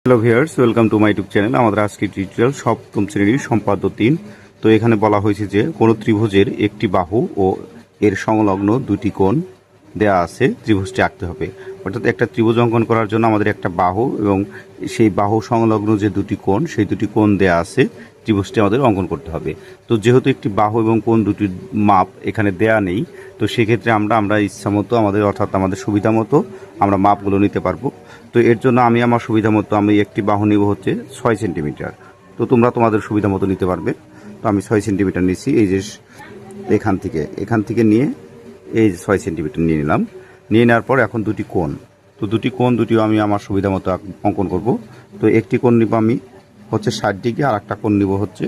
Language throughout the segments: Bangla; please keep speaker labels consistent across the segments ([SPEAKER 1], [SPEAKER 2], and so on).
[SPEAKER 1] Hello viewers, welcome to my YouTube channel. আমাদের আজকের টিউটোরিয়াল সপ্তম শ্রেণীর সম্পাদ্য 3। তো এখানে বলা হয়েছে যে কোনো ত্রিভুজের একটি বাহু ও এর সংলগ্ন দুটি কোণ দেয়া আছে, ত্রিভুজটি আঁকতে হবে। অর্থাৎ একটা ত্রিভুজ অঙ্কন করার জন্য আমাদের একটা বাহু এবং সেই বাহু সংলগ্ন যে দুটি কোণ, সেই দুটি কোণ দেয়া আছে, ত্রিভুজটি আমাদের অঙ্কন করতে হবে। তো যেহেতু একটি বাহু এবং কোণ দুটির মাপ এখানে দেয়া নেই, তো সেক্ষেত্রে আমরা ইচ্ছা মতো আমাদের সুবিধা মতো আমরা মাপগুলো নিতে পারবো। তো এর জন্য আমি আমার সুবিধা মতো আমি একটি বাহু নিব হচ্ছে 6 সেন্টিমিটার। তো তোমরা তোমাদের সুবিধা মতো নিতে পারবে। তো আমি 6 সেন্টিমিটার নিচ্ছি। এই যে এখান থেকে নিয়ে এই যে 6 সেন্টিমিটার নিয়ে নিলাম। নিয়ে নেওয়ার পর এখন দুটি কোণ, তো দুটিও আমি আমার সুবিধা মতো অঙ্কন করব। তো একটি কোণ নিব আমি হচ্ছে 60 ডিগ্রি, আর একটা কোণ নিব হচ্ছে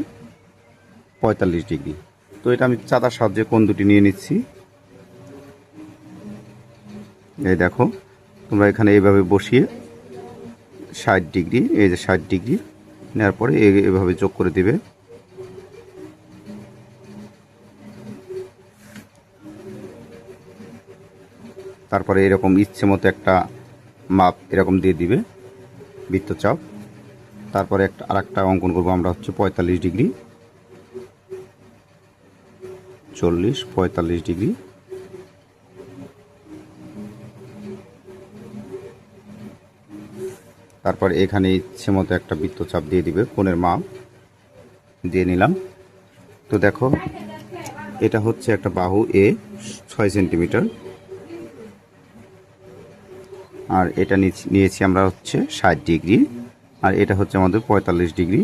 [SPEAKER 1] 45 ডিগ্রি। তো এটা আমি চাঁদার সাহায্যে কোণ দুটি নিয়ে নিচ্ছি। এই দেখো, তোমরা এখানে এইভাবে বসিয়ে 60 ডিগ্রি, এই যে 60 ডিগ্রি নেওয়ার পরে এভাবে যোগ করে দিবে। তারপরে এরকম ইচ্ছে মতো একটা মাপ এরকম দিয়ে দিবে বৃত্তচাপ। তারপরে আরেকটা অঙ্কন করবো আমরা হচ্ছে 45 ডিগ্রি, 40, 45 ডিগ্রি। তারপরে এখানে ইচ্ছে মতো একটা বৃত্তচাপ দিয়ে দিবে, কোণের মাপ দিয়ে নিলাম। তো দেখো, এটা হচ্ছে একটা বাহু এ 6 সেন্টিমিটার, আর এটা নিয়েছি আমরা হচ্ছে 60 ডিগ্রি, আর এটা হচ্ছে আমাদের 45 ডিগ্রি।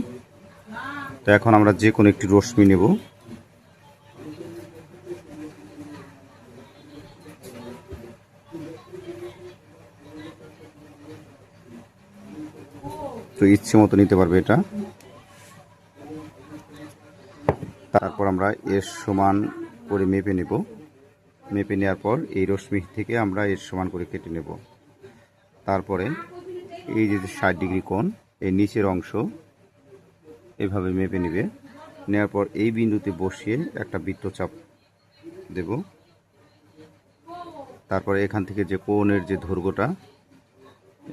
[SPEAKER 1] তো এখন আমরা যে কোনো একটি রশ্মি নেব। তো ইচ্ছে মতো নিতে পারবে এটা। তারপর আমরা এর সমান করে মেপে নেব। মেপে নেওয়ার পর এই রশ্মি থেকে আমরা এর সমান করে কেটে নেব। তারপরে এই যে 60 ডিগ্রি কোণ, এই নিচের অংশ এভাবে মেপে নেবে। নেওয়ার পর এই বিন্দুতে বসিয়ে একটা বৃত্তচাপ দেব। তারপরে এখান থেকে যে কোণের যে দৈর্ঘ্যটা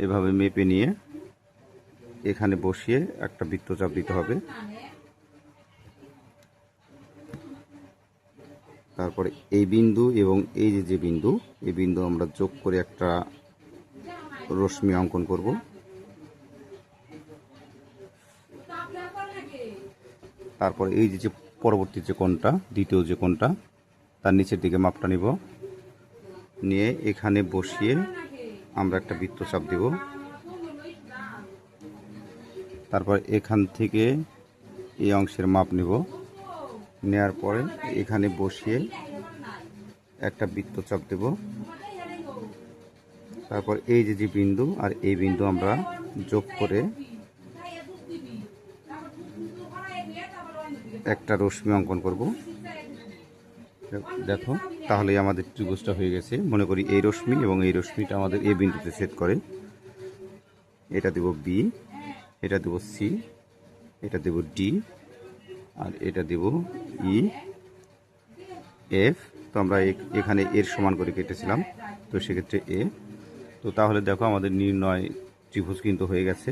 [SPEAKER 1] এভাবে মেপে নিয়ে এখানে বসিয়ে একটা বৃত্তচাপ দিতে হবে। তারপরে এই বিন্দু এবং এই যে বিন্দু, এই বিন্দু আমরা যোগ করে একটা রশ্মি অঙ্কন করব। তারপরে এই যে পরবর্তী যে কোণটা, দ্বিতীয় যে কোণটা, তার নিচের দিকে মাপটা নিব। নিয়ে এখানে বসিয়ে আমরা একটা বৃত্তচাপ দেব। তারপর এখান থেকে এই অংশের মাপ নেব। নেয়ার পরে এখানে বসিয়ে একটা বৃত্তচাপ দেব। তারপর এই যে বিন্দু আর এই বিন্দু আমরা যোগ করে একটা রশ্মি অঙ্কন করব। দেখো, তাহলেই আমাদের ত্রিভুজটা হয়ে গেছে। মনে করি এই রশ্মি এবং এই রশ্মিটা আমাদের এই বিন্দুতে ছেদ করে। এটা দেব বি, এটা দেব সি, এটা দেব ডি, আর এটা দেব ই, এফ। তো আমরা এখানে এর সমান করে কেটেছিলাম, তো সেক্ষেত্রে এ। তো তাহলে দেখো, আমাদের নির্ণয় ত্রিভুজ কিন্তু হয়ে গেছে।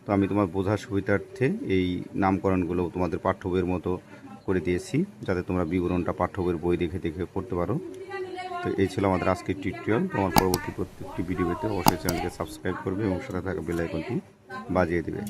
[SPEAKER 1] তো আমি তোমার বোঝার সুবিধার্থে এই নামকরণগুলো তোমাদের পাঠ্য বইয়ের মতো করে দিয়েছি, যাতে তোমরা বিবরণটা পাঠ্য বইয়ের বই দেখে পড়তে পারো। তো এই ছিল আমাদের আজকের টিউটোরিয়াল। তোমার পরবর্তী প্রত্যেকটি ভিডিও পেতে অবশ্যই চ্যানেলকে সাবস্ক্রাইব করবে এবং সাথে থাকা বেল আইকনটি বাজিয়ে দেবে।